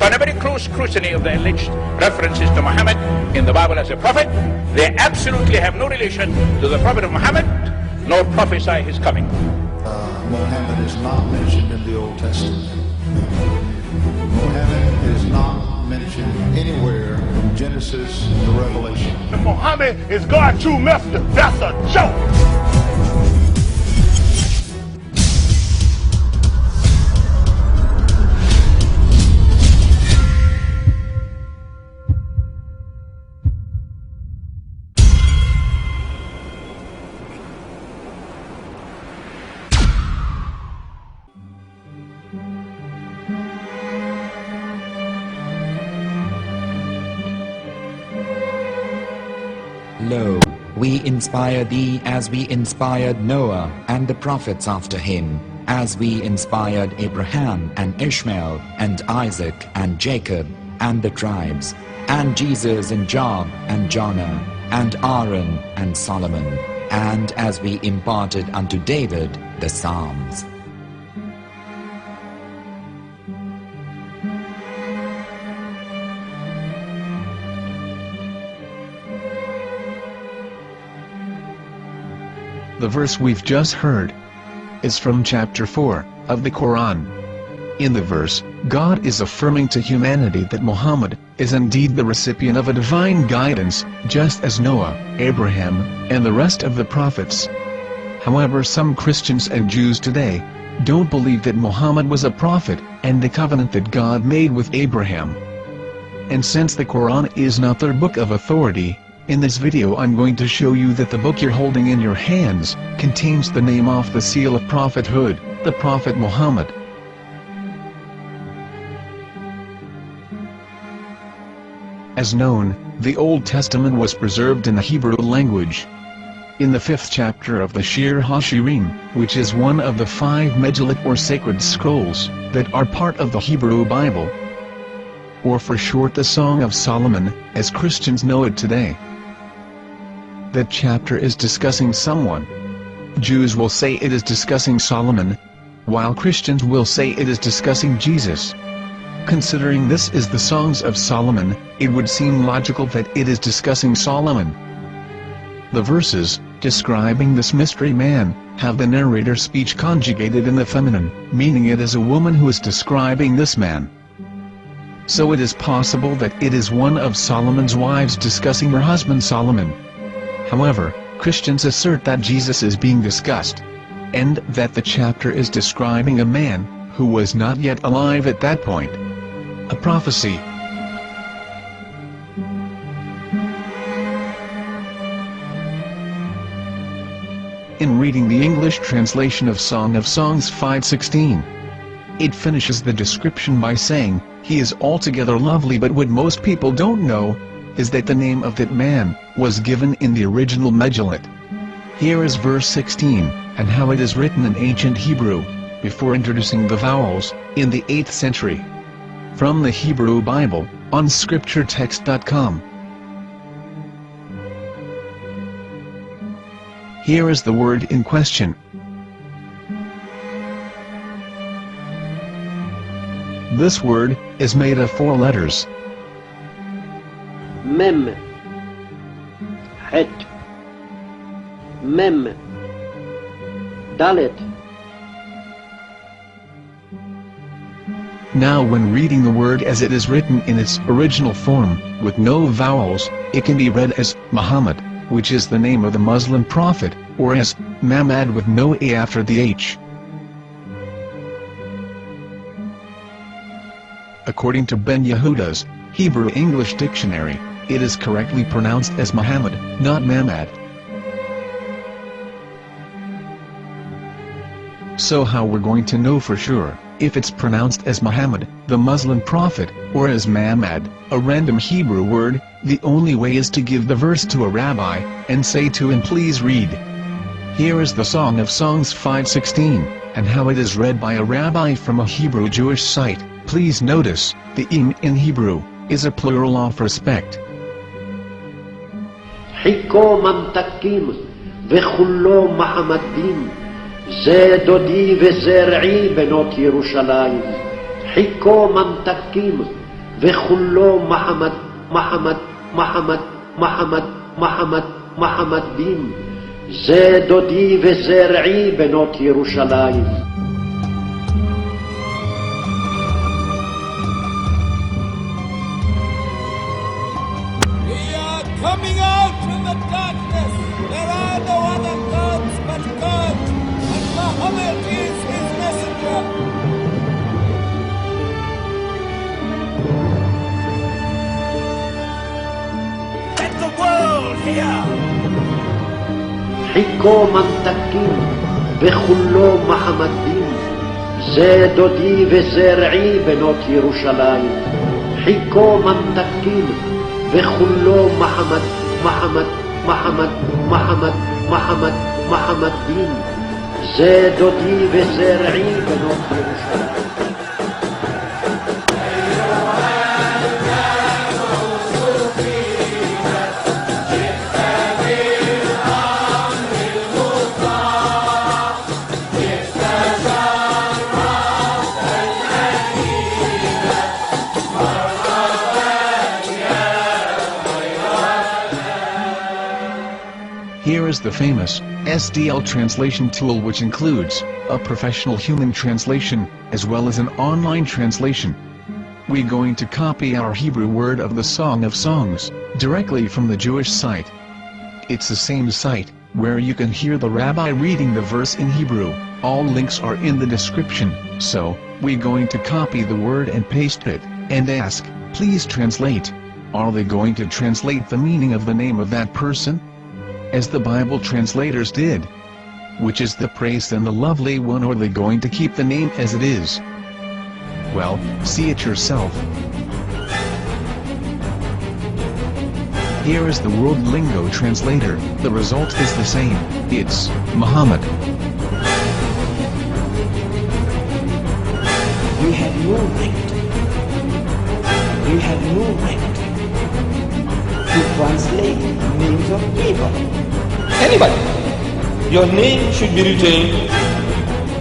upon a very close scrutiny of the alleged references to Muhammad in the Bible as a prophet, they absolutely have no relation to the Prophet of Muhammad, nor prophesy his coming. Muhammad is not mentioned in the Old Testament. Muhammad is not mentioned anywhere from Genesis to Revelation. Muhammad is God's true messenger. That's a joke. Lo, we inspire thee as we inspired Noah and the prophets after him, as we inspired Abraham and Ishmael and Isaac and Jacob and the tribes, and Jesus and Job and Jonah and Aaron and Solomon, and as we imparted unto David the Psalms. The verse we've just heard is from chapter 4 of the Quran. In the verse, God is affirming to humanity that Muhammad is indeed the recipient of a divine guidance, just as Noah, Abraham, and the rest of the prophets. However, some Christians and Jews today don't believe that Muhammad was a prophet and the covenant that God made with Abraham. And since the Quran is not their book of authority, in this video I'm going to show you that the book you're holding in your hands contains the name off the seal of prophethood, the Prophet Muhammad. As known, the Old Testament was preserved in the Hebrew language. In the 5th chapter of the Shir HaShirim, which is one of the 5 Megillat or sacred scrolls that are part of the Hebrew Bible, or for short the Song of Solomon, as Christians know it today. That chapter is discussing someone. Jews will say it is discussing Solomon, while Christians will say it is discussing Jesus. Considering this is the Songs of Solomon, it would seem logical that it is discussing Solomon. The verses, describing this mystery man, have the narrator's speech conjugated in the feminine, meaning it is a woman who is describing this man. So it is possible that it is one of Solomon's wives discussing her husband Solomon. However, Christians assert that Jesus is being discussed, and that the chapter is describing a man who was not yet alive at that point. A prophecy. In reading the English translation of Song of Songs 5:16, it finishes the description by saying, "He is altogether lovely," but what most people don't know is that the name of that man was given in the original Megillat. Here is verse 16, and how it is written in ancient Hebrew, before introducing the vowels, in the 8th century. From the Hebrew Bible, on scripturetext.com. Here is the word in question. This word is made of 4 letters. Mem, Het, Mem, Dalet. Now when reading the word as it is written in its original form, with no vowels, it can be read as Muhammad, which is the name of the Muslim prophet, or as Mamad with no A after the H. According to Ben Yehuda's Hebrew English Dictionary, it is correctly pronounced as Muhammad, not Mamad. So how we're going to know for sure if it's pronounced as Muhammad, the Muslim prophet, or as Mamad, a random Hebrew word? The only way is to give the verse to a rabbi and say to him, "Please read." Here is the Song of Songs 5:16, and how it is read by a rabbi from a Hebrew Jewish site. Please notice, the im in Hebrew is a plural of respect. חיכו ממתקים וכולו מעמדים, זה דודי וזה רעי בנות ירושלים. חיכו ממתקים וכולו מחמד, מחמד, מחמד, מחמד, מחמד, מחמד דין. זה דודי וזרעי בנות ירושלים. We are coming out from the darkness. There are no other gods but God, and Muhammad is his messenger. Let the world hear. חיכו ממתקים וכולו מחמד דין. זה דודי וזרעי בנות ירושלים. חיכו ממתקים וכולו מחמד, מחמד, מחמד, מחמד, מחמד, מחמד דין. זה דודי וזרעי בנות ירושלים. Here is the famous SDL translation tool, which includes a professional human translation, as well as an online translation. We're going to copy our Hebrew word of the Song of Songs, directly from the Jewish site. It's the same site, where you can hear the rabbi reading the verse in Hebrew. All links are in the description, so, we're going to copy the word and paste it, and ask, please translate. Are they going to translate the meaning of the name of that person? As the Bible translators did. Which is the praised and the lovely one, or are they going to keep the name as it is? Well, see it yourself. Here is the World Lingo Translator. The result is the same. It's Muhammad. You have no right. You have no right to translate names of people. Anybody. Your name should be written,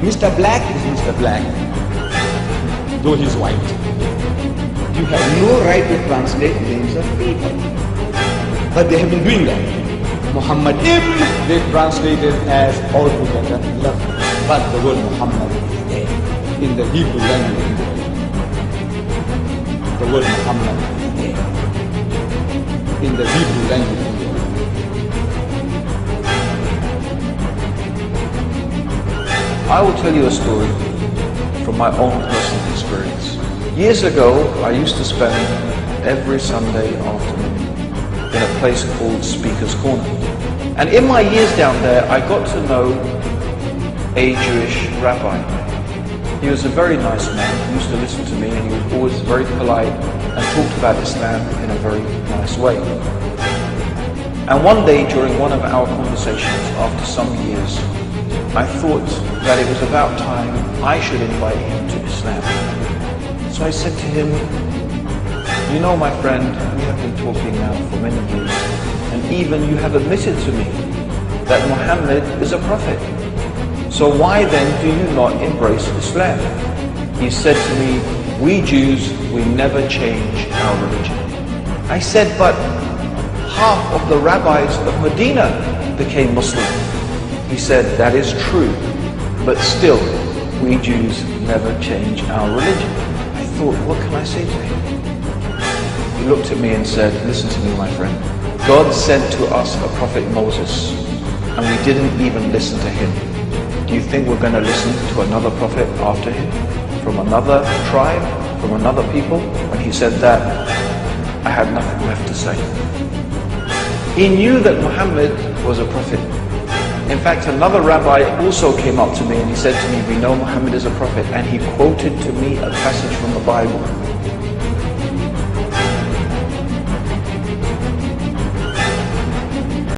Mr. Black is Mr. Black, though he's white. You have no right to translate names of people. But they have been doing that. Muhammad Ibn, they translated as altogether lovely. But the word Muhammad is there in the Hebrew language. The word Muhammad is there in the Hebrew language. I will tell you a story from my own personal experience. Years ago, I used to spend every Sunday afternoon in a place called Speaker's Corner. And in my years down there, I got to know a Jewish rabbi. He was a very nice man, he used to listen to me, and he was always very polite and talked about Islam in a very nice way. And one day during one of our conversations, after some years, I thought that it was about time I should invite him to Islam. So I said to him, you know, my friend, we have been talking now for many years, and even you have admitted to me that Muhammad is a prophet. So why then do you not embrace Islam? He said to me, we Jews, we never change our religion. I said, but half of the rabbis of Medina became Muslim. He said, that is true, but still, we Jews never change our religion. I thought, what can I say to him? He looked at me and said, listen to me, my friend. God sent to us a prophet Moses, and we didn't even listen to him. Do you think we're going to listen to another prophet after him? From another tribe? From another people? When he said that, I had nothing left to say. He knew that Muhammad was a prophet. In fact, another rabbi also came up to me and he said to me, we know Muhammad is a prophet, and he quoted to me a passage from the Bible.